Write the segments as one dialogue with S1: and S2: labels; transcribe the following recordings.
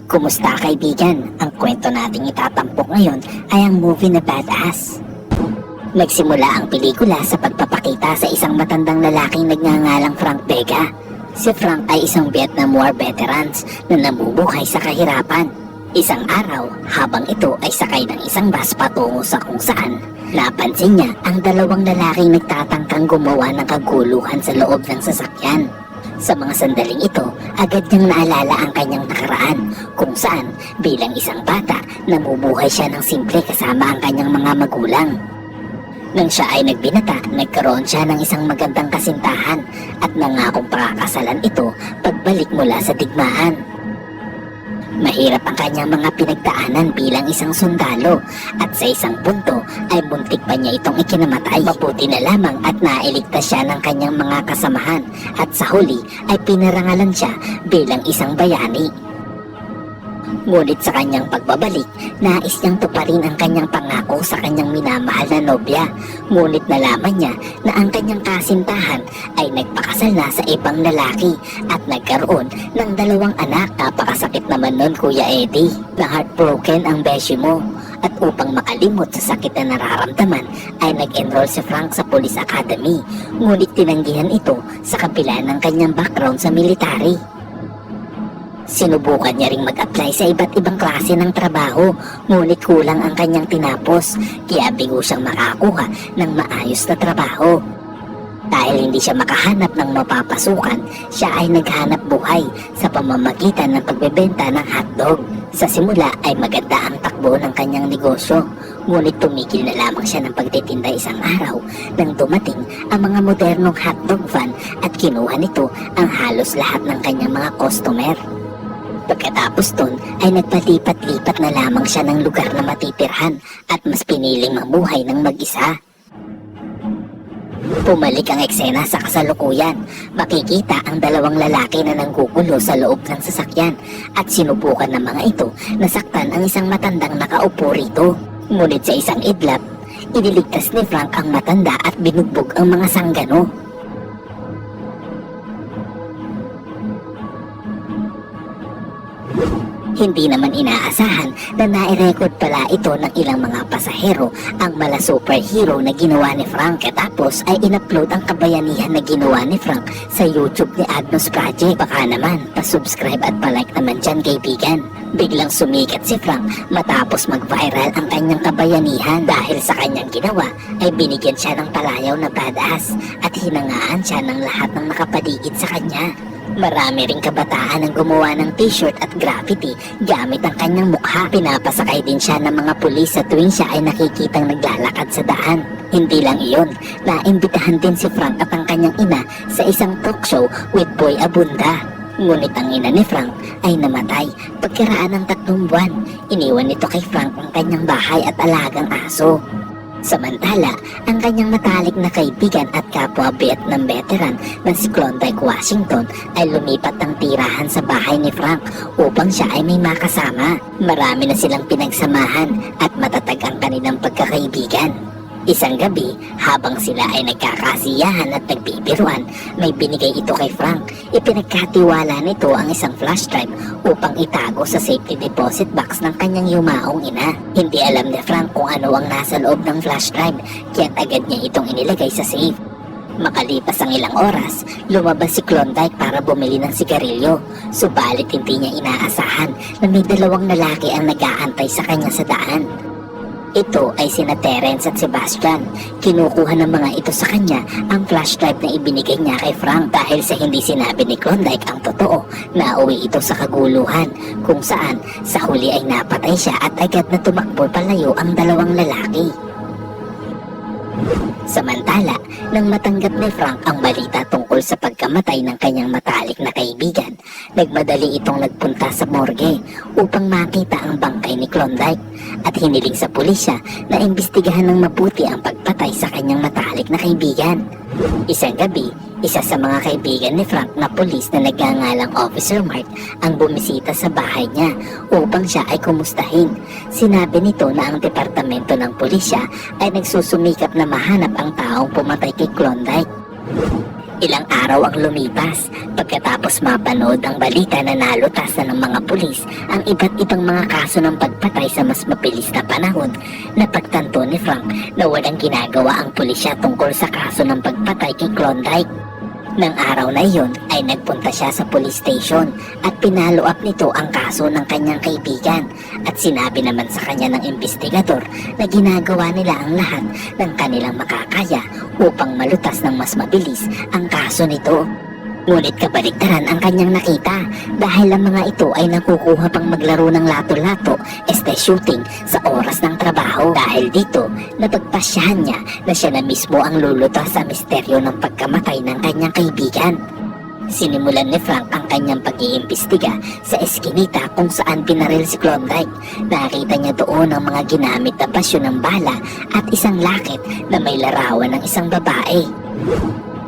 S1: Kumusta kaibigan? Ang kwento nating itatampok ngayon ay ang movie na Badass. Nagsimula ang pelikula sa pagpapakita sa isang matandang lalaking nagngangalang Frank Vega. Si Frank ay isang Vietnam War veterans na namubuhay sa kahirapan. Isang araw, habang ito ay sakay ng isang bus patungo sa kung saan, napansin niya ang dalawang lalaking nagtatangkang gumawa ng kaguluhan sa loob ng sasakyan. Sa mga sandaling ito, agad niyang naalala ang kanyang nakaraan kung saan bilang isang bata, namumuhay siya ng simple kasama ang kanyang mga magulang. Nang siya ay nagbinata, nagkaroon siya ng isang magandang kasintahan at nangakong pakakasalan ito pagbalik mula sa digmaan. Mahirap ang kanyang mga pinagdaanan bilang isang sundalo at sa isang punto ay muntik pa niya itong ikinamatay. Mabuti na lamang at nailigtas siya ng kanyang mga kasamahan at sa huli ay pinarangalan siya bilang isang bayani. Ngunit sa kanyang pagbabalik, nais niyang tuparin ang kanyang pangako sa kanyang minamahal na nobya. Ngunit nalaman niya na ang kanyang kasintahan ay nagpakasal na sa ibang lalaki at nagkaroon ng 2 anak. Napakasakit naman nun, Kuya Eddie. Na heartbroken ang beshi mo. At upang makalimot sa sakit na nararamdaman ay nag-enroll si Frank sa Police Academy. Ngunit tinanggihan ito sa kabila ng kanyang background sa military. Sinubukan niya ring mag-apply sa iba't ibang klase ng trabaho, ngunit kulang ang kanyang tinapos, kaya bigo siyang makakuha ng maayos na trabaho. Dahil hindi siya makahanap ng mapapasukan, siya ay naghanap buhay sa pamamagitan ng pagbebenta ng hotdog. Sa simula ay maganda ang takbo ng kanyang negosyo, ngunit tumigil na lamang siya ng pagtitinda isang araw nang dumating ang mga modernong hotdog van at kinuha nito ang halos lahat ng kanyang mga customer. Pagkatapos dun ay nagpalipat-lipat na lamang siya ng lugar na matitirhan at mas piniling mamuhay ng mag-isa. Pumalik ang eksena sa kasalukuyan. Makikita ang 2 lalaki na nanggugulo sa loob ng sasakyan at sinubukan ng mga ito na saktan ang isang matandang nakaupo rito. Ngunit sa isang idlap, iniligtas ni Frank ang matanda at binugbog ang mga sanggano. Hindi naman inaasahan na nai-record pala ito ng ilang mga pasahero ang mala superhero na ginawa ni Frank. Tapos ay in-upload ang kabayanihan na ginawa ni Frank sa YouTube ni Agnos Project. Baka naman, pasubscribe at palike naman dyan kaibigan. Biglang sumikat si Frank matapos mag-viral ang kanyang kabayanihan. Dahil sa kanyang ginawa ay binigyan siya ng palayaw na badass at hinangaan siya ng lahat ng nakapaligid sa kanya. Marami ring kabataan ang gumawa ng t-shirt at graffiti gamit ang kanyang mukha. Pinapasakay din siya ng mga pulis sa tuwing siya ay nakikitang naglalakad sa daan. Hindi lang iyon, naimbitahan din si Frank at ang kanyang ina sa isang talk show with Boy Abunda. Ngunit ang ina ni Frank ay namatay pagkaraan ng 3 buwan. Iniwan nito kay Frank ang kanyang bahay at alagang aso. Samantala, ang kanyang matalik na kaibigan at kapwa Vietnam veteran na si Klondike Washington ay lumipat ng tirahan sa bahay ni Frank upang siya ay may makasama. Marami na silang pinagsamahan at matatag ang kanilang pagkakaibigan. Isang gabi, habang sila ay nagkakasiyahan at nagbibiruan, may binigay ito kay Frank. Ipinagkatiwala nito ang isang flash drive upang itago sa safety deposit box ng kanyang yumaong ina. Hindi alam ni Frank kung ano ang nasa loob ng flash drive, kaya't agad niya itong inilagay sa safe. Makalipas ang ilang oras, lumabas si Klondike para bumili ng sigarilyo. Subalit hindi niya inaasahan na may 2 lalaki ang nag-aantay sa kanya sa daan. Ito ay sina Terence at Sebastian. Kinukuha ng mga ito sa kanya ang flash drive na ibinigay niya kay Frank dahil sa hindi sinabi ni Klondike ang totoo. Nauwi ito sa kaguluhan kung saan sa huli ay napatay siya at agad na tumakbo palayo ang 2 lalaki. Samantala, nang matanggap ni Frank ang balita tungkol sa pagkamatay ng kanyang matalik na kaibigan, nagmadali itong nagpunta sa morgue upang makita ang bangkay ni Klondike at hiniling sa pulisya na imbestigahan ng mabuti ang pagpatay sa kanyang matalik na kaibigan. Isang gabi, isa sa mga kaibigan ni Frank na pulis na nagngangalang Officer Mark ang bumisita sa bahay niya upang siya ay kumustahin. Sinabi nito na ang departamento ng pulisya ay nagsusumikap na mahanap ang taong pumatay kay Klondike. Ilang araw ang lumipas pagkatapos mapanood ang balita na nalutasan ng mga pulis ang iba't ibang mga kaso ng pagpatay sa mas mabilis na panahon. Napagtanto ni Frank na walang ginagawa ang pulisya tungkol sa kaso ng pagpatay kay Klondike. Nang araw na iyon ay nagpunta siya sa police station at pinalo up nito ang kaso ng kanyang kaibigan at sinabi naman sa kanya ng investigador na ginagawa nila ang lahat ng kanilang makakaya upang malutas ng mas mabilis ang kaso nito. Ngunit kabaligtaran ang kanyang nakita dahil ang mga ito ay nakukuha pang maglaro ng lato-lato, shooting sa oras ng trabaho. Dahil dito, napagpasyahan niya na siya na mismo ang lulutas sa misteryo ng pagkamatay ng kanyang kaibigan. Sinimulan ni Frank ang kanyang pag-iimbestiga sa eskinita kung saan binaril si Klondike. Nakita niya doon ang mga ginamit na basyo ng bala at isang lakit na may larawan ng isang babae.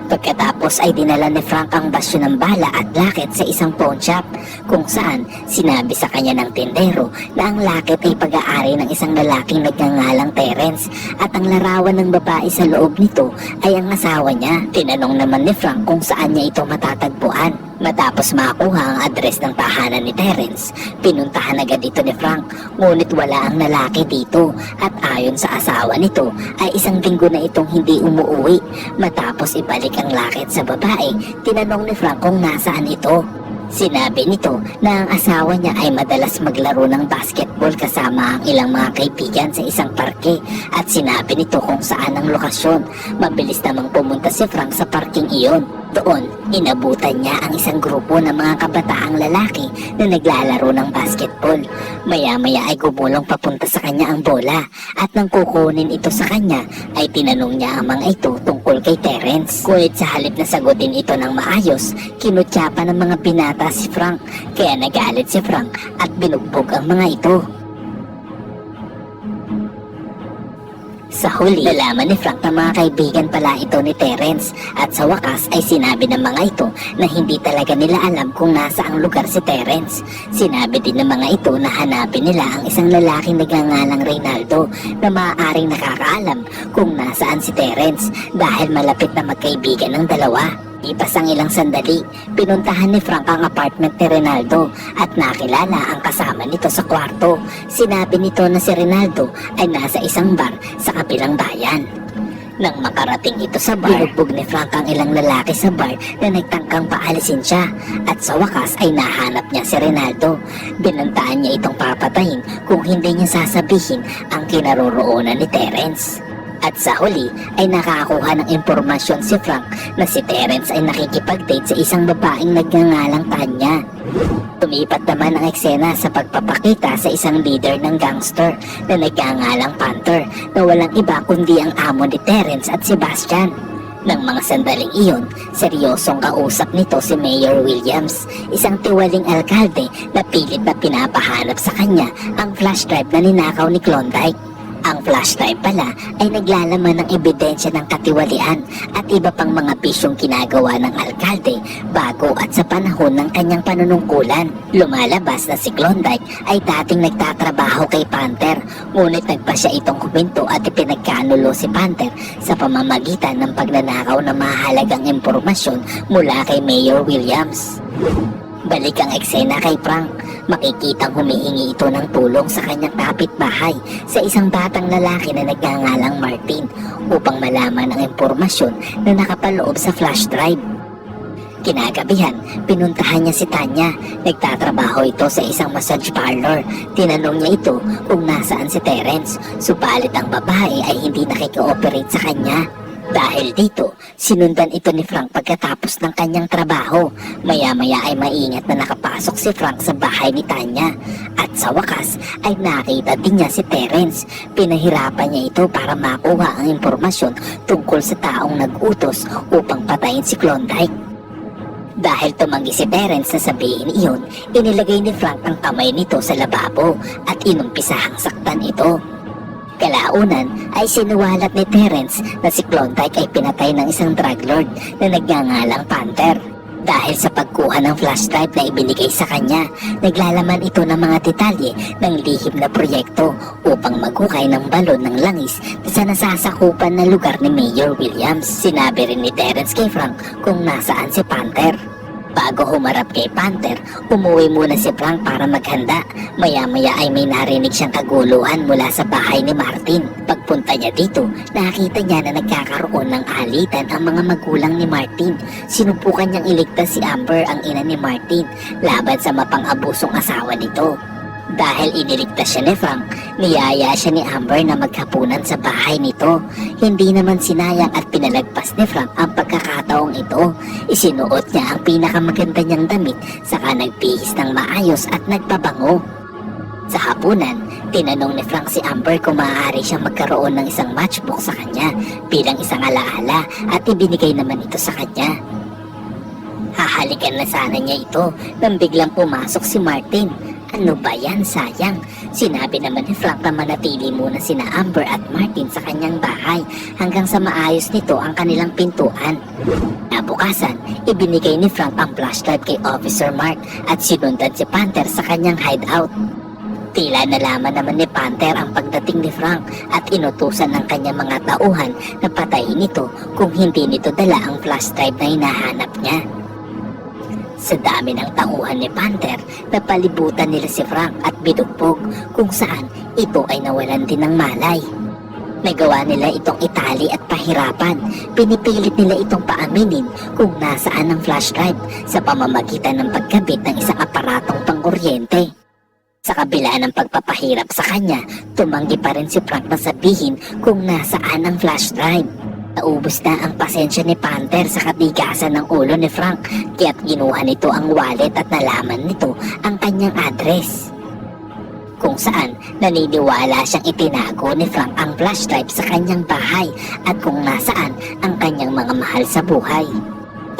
S1: Pagkatapos ay dinala ni Frank ang basyo ng bala at lakit sa isang pawn shop kung saan sinabi sa kanya ng tindero na ang lakit ay pag-aari ng isang lalaking nagngangalang Terence at ang larawan ng babae sa loob nito ay ang asawa niya. Tinanong naman ni Frank kung saan niya ito matatagpuan. Matapos makuha ang address ng tahanan ni Terence, pinuntahan agad ito ni Frank ngunit wala ang lalaki dito at ayon sa asawa nito ay isang linggo na itong hindi umuwi. Matapos ibalik ang lakit sa babae, tinanong ni Frank kung nasaan ito. Sinabi nito na ang asawa niya ay madalas maglaro ng basketball kasama ang ilang mga kaibigan sa isang parke at sinabi nito kung saan ang lokasyon. Mabilis namang pumunta si Frank sa parking iyon. Doon, inabutan niya ang isang grupo ng mga kabataang lalaki na naglalaro ng basketball. Maya-maya ay gumulong papunta sa kanya ang bola at nang kukunin ito sa kanya ay tinanong niya ang mga ito tungkol kay Terence. Ngunit sa halip na sagutin ito ng maayos, kinutya pa ng mga binata si Frank kaya nagalit si Frank at binugbog ang mga ito. Sa huli, nalaman ni Frank na mga kaibigan pala ito ni Terence at sa wakas ay sinabi ng mga ito na hindi talaga nila alam kung nasa ang lugar si Terence. Sinabi din ng mga ito na hanapin nila ang isang lalaking nagngangalang Reynaldo na maaaring nakakaalam kung nasaan si Terence dahil malapit na magkaibigan ng dalawa. Ipas ang ilang sandali, pinuntahan ni Frank ang apartment ni Reynaldo at nakilala ang kasama nito sa kwarto. Sinabi nito na si Reynaldo ay nasa isang bar sa kabilang bayan. Nang makarating ito sa bar, binugbog ni Frank ang ilang lalaki sa bar na nagtangkang paalisin siya at sa wakas ay nahanap niya si Reynaldo. Binantaan niya itong papatayin kung hindi niya sasabihin ang kinaroroonan ni Terence. At sa huli ay nakakuha ng impormasyon si Frank na si Terence ay nakikipag-date sa isang babaeng nagngangalang Tanya. Tumipat naman ang eksena sa pagpapakita sa isang leader ng gangster na nagngangalang Panther na walang iba kundi ang amo ni Terence at Sebastian. Nang mga sandaling iyon, seryosong kausap nito si Mayor Williams, isang tiwaling alkalde na pilit na pinapahanap sa kanya ang flash drive na ninakaw ni Klondike. Ang flash drive pala ay naglalaman ng ebidensya ng katiwalian at iba pang mga bisyong ginagawa ng alkalde bago at sa panahon ng kanyang panunungkulan. Lumalabas na si Klondike ay dating nagtatrabaho kay Panther, ngunit nagpasya itong huminto at ipinagkanulo si Panther sa pamamagitan ng pagnanakaw ng mahalagang impormasyon mula kay Mayor Williams. Balik ang eksena kay Frank. Makikitang humihingi ito ng tulong sa kanyang kapitbahay sa isang batang lalaki na nagngangalang Martin upang malaman ang impormasyon na nakapaloob sa flash drive. Kinagabihan, pinuntahan niya si Tanya. Nagtatrabaho ito sa isang massage parlor. Tinanong niya ito kung nasaan si Terence, subalit ang babae ay hindi nakikooperate sa kanya. Dahil dito, sinundan ito ni Frank pagkatapos ng kanyang trabaho. Maya-maya ay maingat na nakapasok si Frank sa bahay ni Tanya. At sa wakas ay nakita din niya si Terence. Pinahirapan niya ito para makuha ang impormasyon tungkol sa taong nag-utos upang patayin si Klondike. Dahil tumanggi si Terence na sabihin iyon, inilagay ni Frank ang kamay nito sa lababo at inumpisahang saktan ito. Kalaunan ay sinuwalat ni Terence na si Klondike ay pinatay ng isang drug lord na nagngangalang Panther. Dahil sa pagkuha ng flash drive na ibinigay sa kanya, naglalaman ito ng mga detalye ng lihim na proyekto upang maghukay ng balon ng langis sa nasasakupan na lugar ni Mayor Williams. Sinabi rin ni Terence kay Frank kung nasaan si Panther. Bago humarap kay Panther, umuwi muna si Frank para maghanda. Maya-maya ay may narinig siyang kaguluhan mula sa bahay ni Martin. Pagpunta niya dito, nakita niya na nagkakaroon ng alitan ang mga magulang ni Martin. Sinubukan niyang iligtas si Amber, ang ina ni Martin, laban sa mapang-abusong asawa nito. Dahil iniligtas siya ni Frank, niyaya siya ni Amber na maghapunan sa bahay nito. Hindi naman sinayang at pinalagpas ni Frank ang pagkakataong ito. Isinuot niya ang pinakamaganda niyang damit, saka nagpihis ng maayos at nagpabango. Sa hapunan, tinanong ni Frank si Amber kung maaari siyang magkaroon ng isang matchbook sa kanya bilang isang alaala at ibinigay naman ito sa kanya. Hahalikan na sana niya ito nang biglang pumasok si Martin. Ano ba yan, sayang? Sinabi naman ni Frank na manatili muna sina Amber at Martin sa kanyang bahay hanggang sa maayos nito ang kanilang pintuan. Nabukasan, ibinigay ni Frank ang flashlight kay Officer Mark at sinundan si Panther sa kanyang hideout. Tila nalaman naman ni Panther ang pagdating ni Frank at inutusan ng kanyang mga tauhan na patayin ito kung hindi nito dala ang flashlight na hinahanap niya. Sa dami ng tauhan ni Panther, napalibutan nila si Frank at binugbog kung saan ito ay nawalan din ng malay. Nagawa nila itong itali at pahirapan. Pinipilit nila itong paaminin kung nasaan ang flash drive sa pamamagitan ng pagkabit ng isang aparatong pangkuryente. Sa kabila ng pagpapahirap sa kanya, tumanggi pa rin si Frank na sabihin kung nasaan ang flash drive. Naubos na ang pasensya ni Panther sa katigasan ng ulo ni Frank, kaya't ginuha nito ang wallet at nalaman nito ang kanyang address. Kung saan naniniwala siyang itinago ni Frank ang flash drive sa kanyang bahay at kung nasaan ang kanyang mga mahal sa buhay.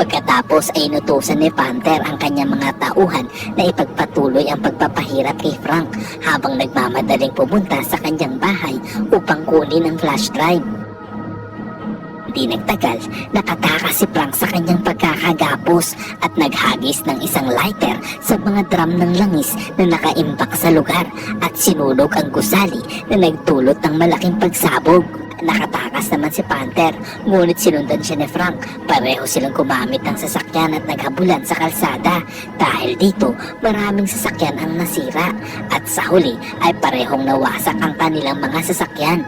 S1: Pagkatapos ay inutusan ni Panther ang kanyang mga tauhan na ipagpatuloy ang pagpapahirap kay Frank habang nagmamadaling pumunta sa kanyang bahay upang kunin ang flash drive. Di nagtagal, nakatakas si Frank sa kanyang pagkakagapos at naghagis ng isang lighter sa mga drum ng langis na nakaimbak sa lugar at sinunog ang gusali na nagdulot ng malaking pagsabog. Nakatakas naman si Panther, ngunit sinundan siya ni Frank. Pareho silang gumamit ng sasakyan at naghabulan sa kalsada. Dahil dito, maraming sasakyan ang nasira at sa huli ay parehong nawasak ang kanilang mga sasakyan.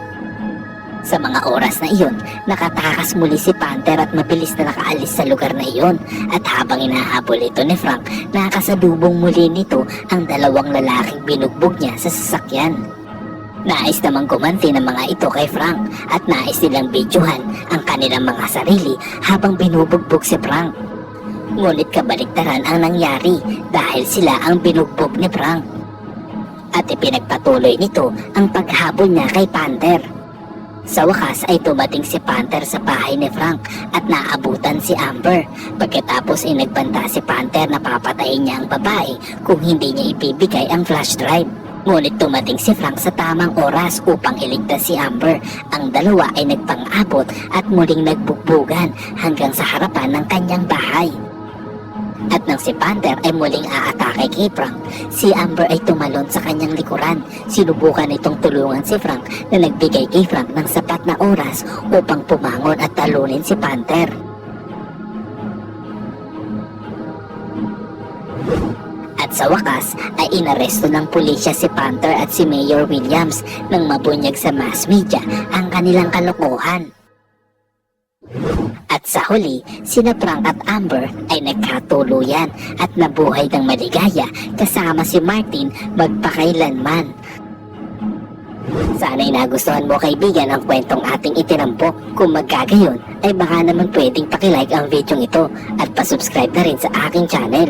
S1: Sa mga oras na iyon, nakatakas muli si Panther at mabilis na nakaalis sa lugar na iyon. At habang inahabol ito ni Frank, nakasalubong muli nito ang dalawang lalaking binugbog niya sa sasakyan. Nais namang gumanti ng mga ito kay Frank at nais nilang videohan ang kanilang mga sarili habang binubugbog si Frank. Ngunit kabaliktaran ang nangyari dahil sila ang binugbog ni Frank. At ipinagpatuloy nito ang paghabol niya kay Panther. Sa wakas ay dumating si Panther sa bahay ni Frank at naabutan si Amber. Pagkatapos ay nagbanta si Panther na papatayin niya ang babae kung hindi niya ibibigay ang flash drive. Ngunit dumating si Frank sa tamang oras upang iligtas si Amber. Ang dalawa ay nagpang-abot at muling nagbugbugan hanggang sa harapan ng kanyang bahay. At nang si Panther ay muling aatake kay Frank, si Amber ay tumalon sa kanyang likuran. Sinubukan itong tulungan si Frank na nagbigay kay Frank ng sapat na oras upang pumangon at talunin si Panther. At sa wakas ay inaresto ng pulisya si Panther at si Mayor Williams nang mabunyag sa mass media ang kanilang kalokohan. At sa huli, sina Frank at Amber ay nagkatuluyan at nabuhay ng maligaya kasama si Martin magpakailanman. Sana'y nagustuhan mo kaibigan ang kwentong ating itinampok. Kung magkagayon, ay baka naman pwedeng pakilike ang video ito at pasubscribe na rin sa aking channel.